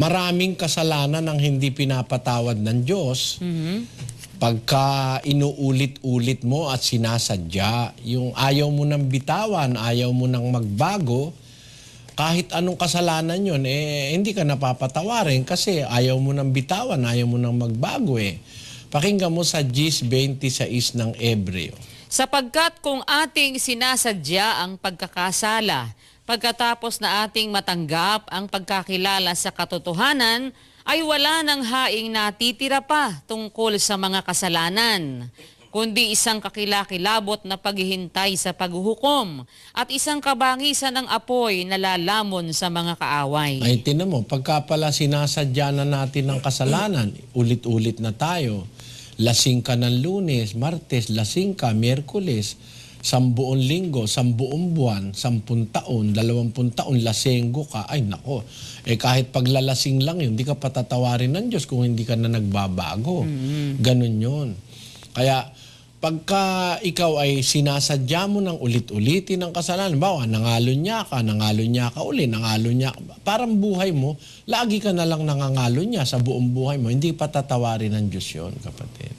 Maraming kasalanan ang hindi pinapatawad ng Diyos pagka inuulit-ulit mo at sinasadya. Yung ayaw mo nang bitawan, ayaw mo nang magbago, kahit anong kasalanan yun, hindi ka napapatawarin kasi ayaw mo nang bitawan, ayaw mo nang magbago Pakinggan mo sa 10:26 ng Ebreo. Sapagkat kung ating sinasadya ang pagkakasala, pagkatapos na ating matanggap ang pagkakilala sa katotohanan, ay wala ng haing natitira pa tungkol sa mga kasalanan, kundi isang kakilakilabot na paghihintay sa paghuhukom at isang kabangisan ng apoy na lalamon sa mga kaaway. Ay, tinan mo, pagka pala sinasadya na natin ng kasalanan, ulit-ulit na tayo. Lasing ka ng Lunes, Martes, lasing ka, Miyerkules, 10 linggo, 10 buwan, 10 taon, 20 taon, lasenggo ka, ay nako. Kahit paglalasing lang yun, hindi ka patatawarin ng Diyos kung hindi ka na nagbabago. Ganun yun. Kaya pagka ikaw ay sinasadya mo ng ulit-ulitin ng kasalanan, bawa nangalo niya ka uli, nangalo niya ka. Parang buhay mo, lagi ka na lang nangangalo niya sa buong buhay mo. Hindi patatawarin ng Diyos yun, kapatid.